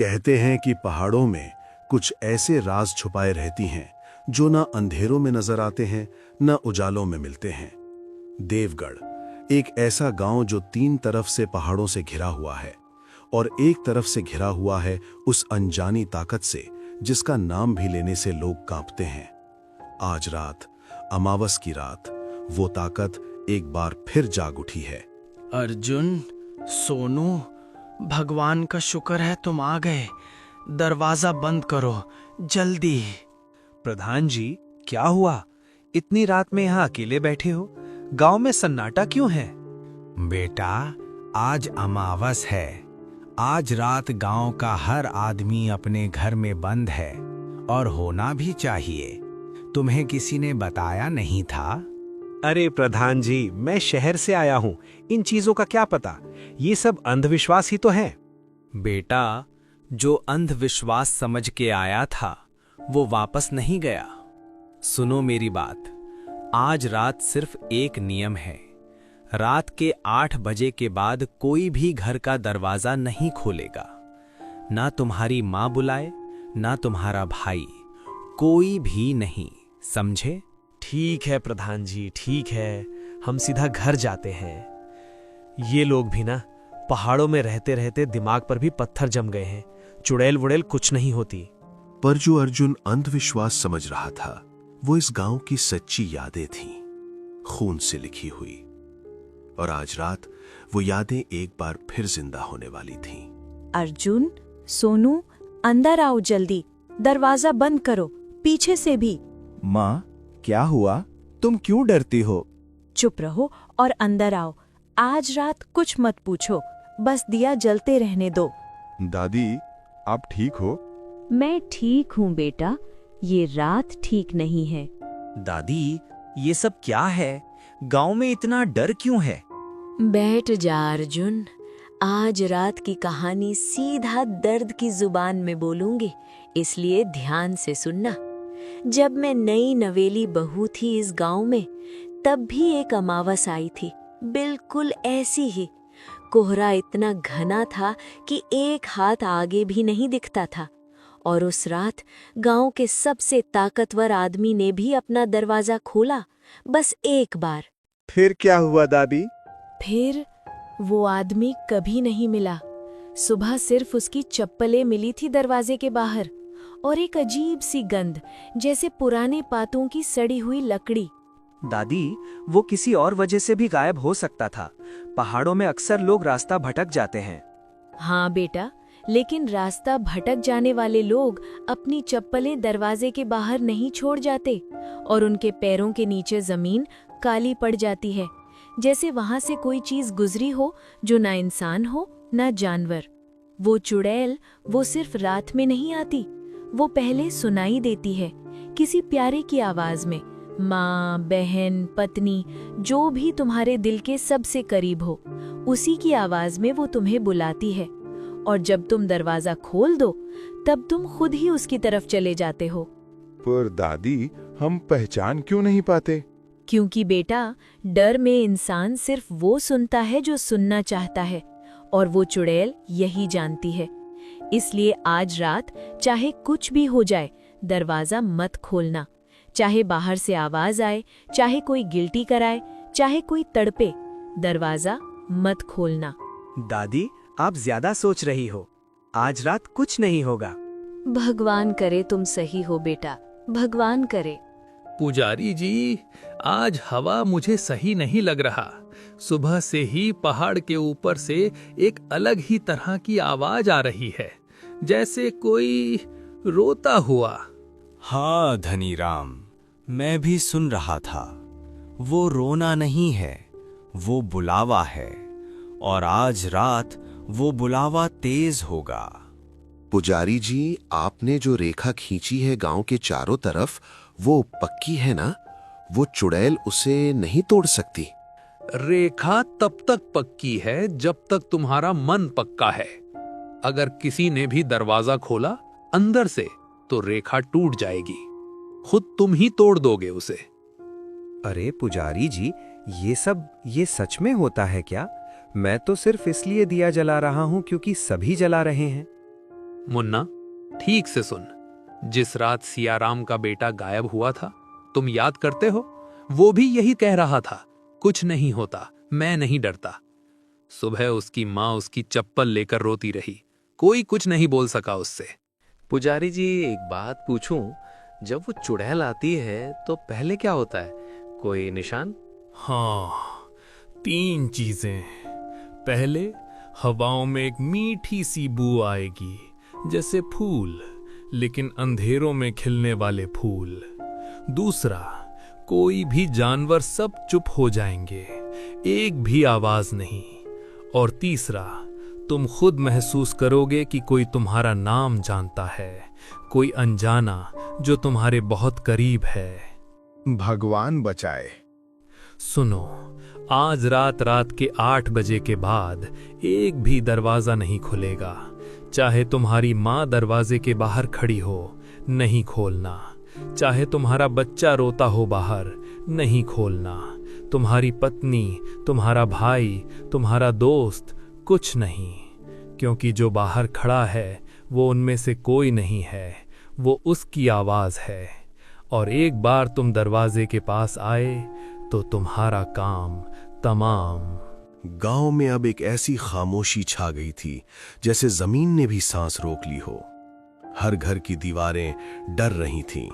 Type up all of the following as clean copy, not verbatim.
कहते हैं कि पहाड़ों में कुछ ऐसे राज छुपाए रहती हैं जो ना अंधेरों में नजर आते हैं न उजालों में मिलते हैं। देवगढ़ एक ऐसा गांव जो 3 तरफ से पहाड़ों से घिरा हुआ है और एक तरफ से घिरा हुआ है उस अनजानी ताकत से जिसका नाम भी लेने से लोग कांपते हैं। आज रात, अमावस की रात, वो ताकत एक बार फिर जाग उठी है। अर्जुन, सोनू, भगवान का शुक्र है तुम आ गए। दरवाजा बंद करो जल्दी। प्रधान जी, क्या हुआ? इतनी रात में यहाँ अकेले बैठे हो? गांव में सन्नाटा क्यों है? बेटा, आज अमावस है। आज रात गांव का हर आदमी अपने घर में बंद है और होना भी चाहिए। तुम्हें किसी ने बताया नहीं था? अरे प्रधान जी, मैं शहर से आया हूँ, इन चीजों का क्या पता। ये सब अंधविश्वास ही तो है। बेटा, जो अंधविश्वास समझ के आया था वो वापस नहीं गया। सुनो मेरी बात, आज रात सिर्फ एक नियम है। रात के 8 बजे के बाद कोई भी घर का दरवाजा नहीं खोलेगा। ना तुम्हारी माँ बुलाए, ना तुम्हारा भाई, कोई भी नहीं, समझे? ठीक है प्रधान जी, ठीक है, हम सीधा घर जाते हैं। ये लोग भी ना पहाड़ों में रहते रहते दिमाग पर भी पत्थर जम गए हैं। चुड़ैल वुड़ैल कुछ नहीं होती। पर जो अर्जुन अंधविश्वास समझ रहा था वो इस गांव की सच्ची यादें थीं, खून से लिखी हुई। और आज रात वो यादें एक बार फिर जिंदा होने वाली थीं। अर्जुन, सोनू, अंदर आओ जल्दी। दरवाजा बंद करो, पीछे से भी। माँ, क्या हुआ? तुम क्यों डरती हो? चुप रहो और अंदर आओ। आज रात कुछ मत पूछो, बस दिया जलते रहने दो। दादी, आप ठीक हो? मैं ठीक हूँ बेटा, ये रात ठीक नहीं है। दादी, ये सब क्या है? गांव में इतना डर क्यों है? बैठ जा अर्जुन, आज रात की कहानी सीधा दर्द की जुबान में बोलूंगी, इसलिए ध्यान से सुनना। जब मैं नई नवेली बहू थी इस गांव में, तब भी एक अमावस आई थी, बिल्कुल ऐसी ही। कोहरा इतना घना था कि एक हाथ आगे भी नहीं दिखता था। और उस रात गांव के सबसे ताकतवर आदमी ने भी अपना दरवाजा खोला, बस एक बार। फिर क्या हुआ दादी? फिर वो आदमी कभी नहीं मिला। सुबह सिर्फ उसकी चप्पलें मिली थी दरवाजे के बाहर और एक अजीब सी गंध, जैसे पुराने पातों की सड़ी हुई लकड़ी। दादी, वो किसी और वजह से भी गायब हो सकता था। पहाड़ों में अक्सर लोग रास्ता भटक जाते हैं। हाँ बेटा, लेकिन रास्ता भटक जाने वाले लोग अपनी चप्पलें दरवाजे के बाहर नहीं छोड़ जाते और उनके पैरों के नीचे जमीन काली पड़ जाती है, जैसे वहां से कोई चीज गुजरी हो जो ना इंसान हो ना जानवर। वो चुड़ैल वो सिर्फ रात में नहीं आती, वो पहले सुनाई देती है, किसी प्यारे की आवाज में। माँ, बहन, पत्नी, जो भी तुम्हारे दिल के सबसे करीब हो, उसी की आवाज में वो तुम्हें बुलाती है। और जब तुम दरवाजा खोल दो, तब तुम खुद ही उसकी तरफ चले जाते हो। पर दादी, हम पहचान क्यों नहीं पाते? क्योंकि बेटा, डर में इंसान सिर्फ वो सुनता है जो सुनना चाहता है, और वो चुड़ैल यही जानती है। इसलिए आज रात चाहे कुछ भी हो जाए, दरवाजा मत खोलना। चाहे बाहर से आवाज आए, चाहे कोई गिल्टी कराए, चाहे कोई तड़पे, दरवाजा मत खोलना। दादी, आप ज्यादा सोच रही हो। आज रात कुछ नहीं होगा। भगवान करे तुम सही हो बेटा, भगवान करे। पुजारी जी, आज हवा मुझे सही नहीं लग रहा। सुबह से ही पहाड़ के ऊपर से एक अलग ही तरह की आवाज आ रही है, जैसे कोई रोता हुआ। हाँ धनी राम, मैं भी सुन रहा था। वो रोना नहीं है, वो बुलावा है, और आज रात वो बुलावा तेज होगा। पुजारी जी, आपने जो रेखा खींची है गांव के चारों तरफ, वो पक्की है ना? वो चुड़ैल उसे नहीं तोड़ सकती। रेखा तब तक पक्की है जब तक तुम्हारा मन पक्का है। अगर किसी ने भी दरवाजा खोला अंदर से, तो रेखा टूट जाएगी। खुद तुम ही तोड़ दोगे उसे। अरे पुजारी जी, ये सच में होता है क्या? मैं तो सिर्फ इसलिए दिया जला रहा हूं क्योंकि सभी जला रहे हैं। मुन्ना, ठीक से सुन। जिस रात सियाराम का बेटा गायब हुआ था, तुम याद करते हो? वो भी यही कह रहा था, कुछ नहीं होता, मैं नहीं डरता। सुबह उसकी माँ उसकी चप्पल लेकर रोती रही, कोई कुछ नहीं बोल सका उससे। पुजारी जी, एक बात पूछूं? जब वो चुड़ैल आती है तो पहले क्या होता है? कोई निशान? हाँ, 3 चीजें। पहले हवाओं में एक मीठी सी बू आएगी, जैसे फूल, लेकिन अंधेरों में खिलने वाले फूल। दूसरा, कोई भी जानवर सब चुप हो जाएंगे, एक भी आवाज नहीं। और तीसरा, तुम खुद महसूस करोगे कि कोई तुम्हारा नाम जानता है, कोई अनजाना जो तुम्हारे बहुत करीब है। भगवान बचाए। सुनो, आज रात के 8 बजे के बाद एक भी दरवाजा नहीं खुलेगा। चाहे तुम्हारी माँ दरवाजे के बाहर खड़ी हो, नहीं खोलना। चाहे तुम्हारा बच्चा रोता हो बाहर, नहीं खोलना। तुम्हारी पत्नी, तुम्हारा भाई, तुम्हारा दोस्त, कुछ नहीं। क्योंकि जो बाहर खड़ा है वो उनमें से कोई नहीं है, वो उसकी आवाज है। और एक बार तुम दरवाजे के पास आए तो तुम्हारा काम तमाम। गांव में अब एक ऐसी खामोशी छा गई थी जैसे जमीन ने भी सांस रोक ली हो। हर घर की दीवारें डर रही थीं,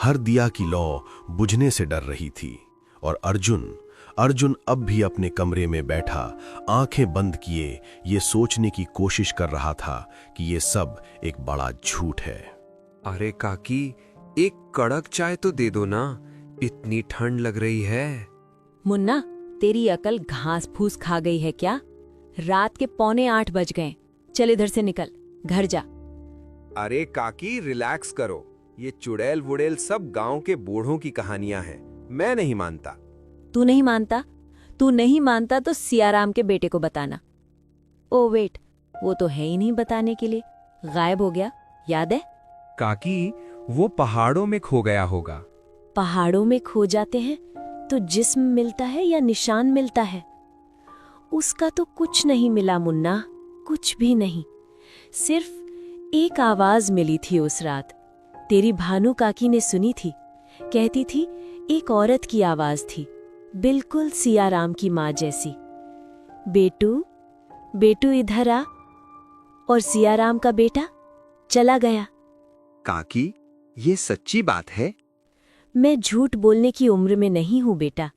हर दिया की लौ बुझने से डर रही थी। और अर्जुन अब भी अपने कमरे में बैठा आंखें बंद किए ये सोचने की कोशिश कर रहा था कि ये सब एक बड़ा झूठ है। अरे काकी, एक कड़क चाय तो दे दो ना, इतनी ठंड लग रही है। मुन्ना, तेरी अकल घास फूस खा गई है क्या? रात के 7:45 बज गए। चल इधर से निकल, घर जा। अरे काकी, रिलैक्स करो। ये चुड़ैल वुड़ैल सब गांव के बूढ़ों की कहानियां हैं, मैं नहीं मानता। तू नहीं मानता? तू नहीं मानता तो सियाराम के बेटे को बताना। ओ वेट, वो तो है ही नहीं बताने के लिए, गायब हो गया, याद है? काकी, वो पहाड़ों में खो गया होगा। पहाड़ों में खो जाते हैं तो जिस्म मिलता है या निशान मिलता है? उसका तो कुछ नहीं मिला मुन्ना, कुछ भी नहीं। सिर्फ एक आवाज मिली थी उस रात। तेरी भानु काकी ने सुनी थी, कहती थी एक औरत की आवाज थी, बिल्कुल सियाराम की माँ जैसी। बेटू, बेटू इधर आ। और सियाराम का बेटा चला गया। काकी, ये सच्ची बात है? मैं झूठ बोलने की उम्र में नहीं हूं बेटा।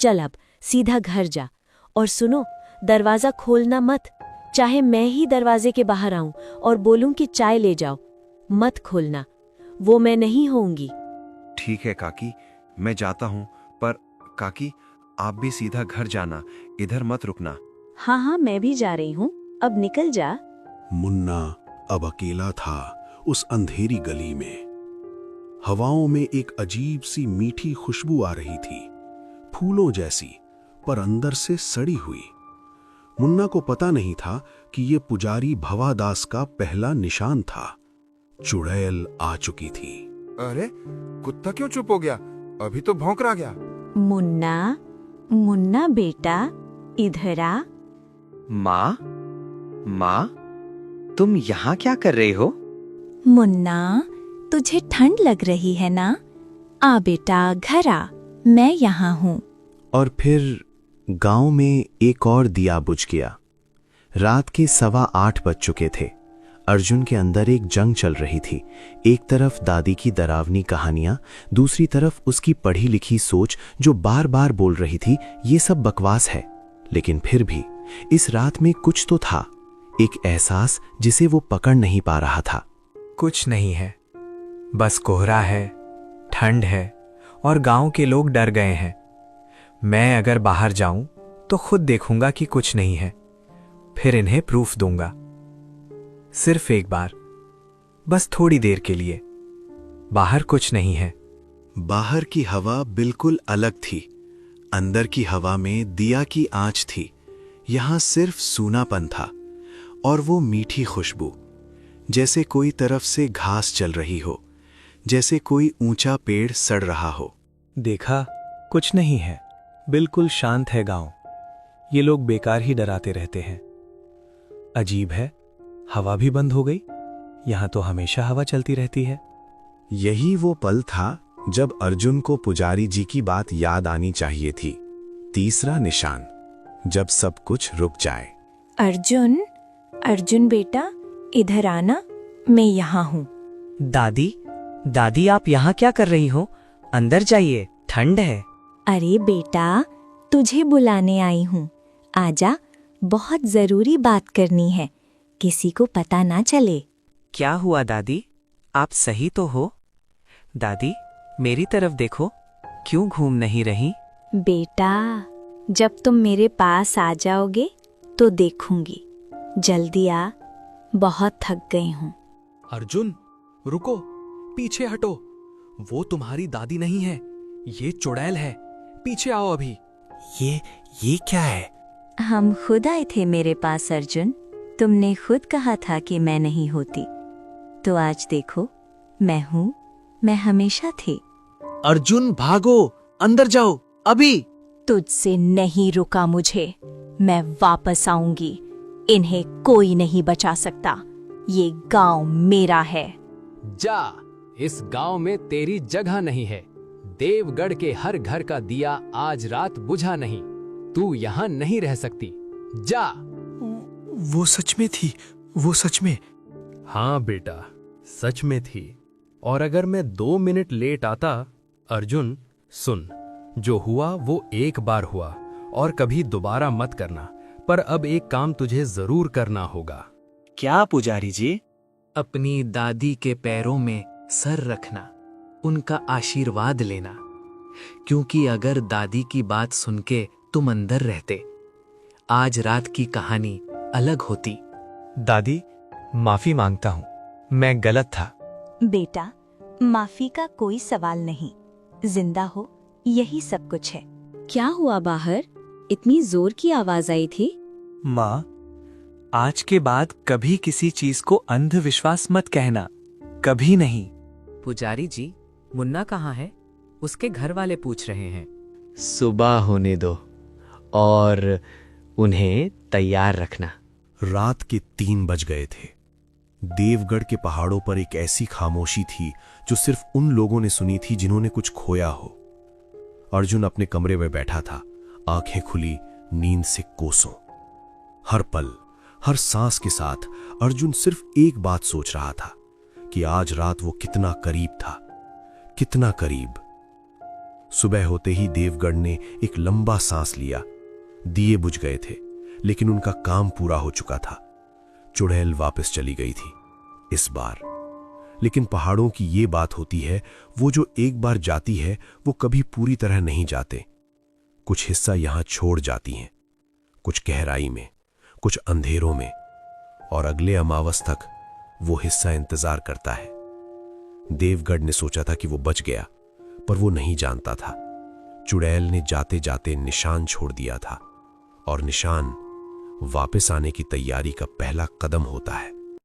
चल अब सीधा घर जा। और सुनो, दरवाजा खोलना मत। चाहे मैं ही दरवाजे के बाहर आऊं और बोलूं कि चाय ले जाओ, मत खोलना, वो मैं नहीं होऊंगी। ठीक है काकी, मैं जाता हूँ। पर काकी, आप भी सीधा घर जाना, इधर मत रुकना। हाँ हाँ, मैं भी जा रही हूँ, अब निकल जा। मुन्ना अब अकेला था उस अंधेरी गली में। हवाओं में एक अजीब सी मीठी खुशबू आ रही थी, फूलों जैसी, पर अंदर से सड़ी हुई। मुन्ना को पता नहीं था कि ये पुजारी भवादास का पहला निशान था। चुड़ैल आ चुकी थी। अरे, कुत्ता क्यों चुप हो गया? अभी तो भौंक रहा गया। मुन्ना, मुन्ना बेटा, इधर आ। माँ, माँ, तुम यहाँ क्या कर रहे हो? मुन्ना, तुझे ठंड लग रही है ना? आ बेटा, घर आ, मैं यहाँ हूँ। और फिर गांव में एक और दिया बुझ गया। रात के 7:15 बज चुके थे। अर्जुन के अंदर एक जंग चल रही थी। एक तरफ दादी की डरावनी कहानियां, दूसरी तरफ उसकी पढ़ी लिखी सोच जो बार बार बोल रही थी ये सब बकवास है। लेकिन फिर भी इस रात में कुछ तो था, एक एहसास जिसे वो पकड़ नहीं पा रहा था। कुछ नहीं है, बस कोहरा है, ठंड है और गांव के लोग डर गए हैं। मैं अगर बाहर जाऊं तो खुद देखूंगा कि कुछ नहीं है, फिर इन्हें प्रूफ दूंगा। सिर्फ एक बार, बस थोड़ी देर के लिए। बाहर कुछ नहीं है। बाहर की हवा बिल्कुल अलग थी। अंदर की हवा में दिया की आंच थी। यहां सिर्फ सूनापन था और वो मीठी खुशबू, जैसे कोई तरफ से घास चल रही हो, जैसे कोई ऊंचा पेड़ सड़ रहा हो। देखा, कुछ नहीं है, बिल्कुल शांत है गांव। ये लोग बेकार ही डराते रहते हैं। अजीब है, हवा भी बंद हो गई, यहाँ तो हमेशा हवा चलती रहती है। यही वो पल था जब अर्जुन को पुजारी जी की बात याद आनी चाहिए थी। तीसरा निशान, जब सब कुछ रुक जाए। अर्जुन, अर्जुन बेटा, इधर आना, मैं यहाँ हूँ। दादी, दादी आप यहाँ क्या कर रही हो? अंदर जाइए, ठंड है। अरे बेटा, तुझे बुलाने आई हूँ। आजा, बहुत जरूरी बात करनी है, किसी को पता ना चले। क्या हुआ दादी, आप सही तो हो? दादी मेरी तरफ देखो, क्यों घूम नहीं रही? बेटा, जब तुम मेरे पास आ जाओगे तो देखूंगी। जल्दी आ, बहुत थक गई हूँ। अर्जुन रुको, पीछे हटो। वो तुम्हारी दादी नहीं है, ये चुड़ैल है। पीछे आओ अभी। ये क्या है? हम खुद आए थे मेरे पास अर्जुन, तुमने खुद कहा था कि मैं नहीं होती, तो आज देखो मैं हूँ, मैं हमेशा थी। अर्जुन भागो, अंदर जाओ अभी। तुझसे नहीं रुका मुझे, मैं वापस आऊंगी। इन्हें कोई नहीं बचा सकता, ये गांव मेरा है। जा, इस गांव में तेरी जगह नहीं है। देवगढ़ के हर घर का दिया आज रात बुझा नहीं, तू यहाँ नहीं रह सकती। जा। वो सच में थी, वो सच में। हाँ बेटा, सच में थी। और अगर मैं 2 मिनट लेट आता। अर्जुन सुन, जो हुआ वो एक बार हुआ और कभी दोबारा मत करना। पर अब एक काम तुझे जरूर करना होगा। क्या पुजारी जी? अपनी दादी के पैरों में सर रखना, उनका आशीर्वाद लेना। क्योंकि अगर दादी की बात सुन के तुम अंदर रहते, आज रात की कहानी अलग होती। दादी माफी मांगता हूँ, मैं गलत था। बेटा, माफी का कोई सवाल नहीं। जिंदा हो, यही सब कुछ है। क्या हुआ बाहर? इतनी जोर की आवाज आई थी। माँ, आज के बाद कभी किसी चीज को अंधविश्वास मत कहना, कभी नहीं। पुजारी जी, मुन्ना कहाँ है? उसके घर वाले पूछ रहे हैं। सुबह होने दो और उन्हें तैयार रखना। रात के 3 बज गए थे। देवगढ़ के पहाड़ों पर एक ऐसी खामोशी थी जो सिर्फ उन लोगों ने सुनी थी जिन्होंने कुछ खोया हो। अर्जुन अपने कमरे में बैठा था, आंखें खुली, नींद से कोसों। हर पल, हर सांस के साथ अर्जुन सिर्फ एक बात सोच रहा था कि आज रात वो कितना करीब था, कितना करीब। सुबह होते ही देवगढ़ ने एक लंबा सांस लिया। दिए बुझ गए थे, लेकिन उनका काम पूरा हो चुका था। चुड़ैल वापस चली गई थी इस बार। लेकिन पहाड़ों की ये बात होती है, वो जो एक बार जाती है वो कभी पूरी तरह नहीं जाते। कुछ हिस्सा यहां छोड़ जाती हैं, कुछ गहराई में, कुछ अंधेरों में, और अगले अमावस तक वो हिस्सा इंतजार करता है। देवगढ़ ने सोचा था कि वो बच गया, पर वो नहीं जानता था चुड़ैल ने जाते जाते निशान छोड़ दिया था, और निशान वापस आने की तैयारी का पहला कदम होता है।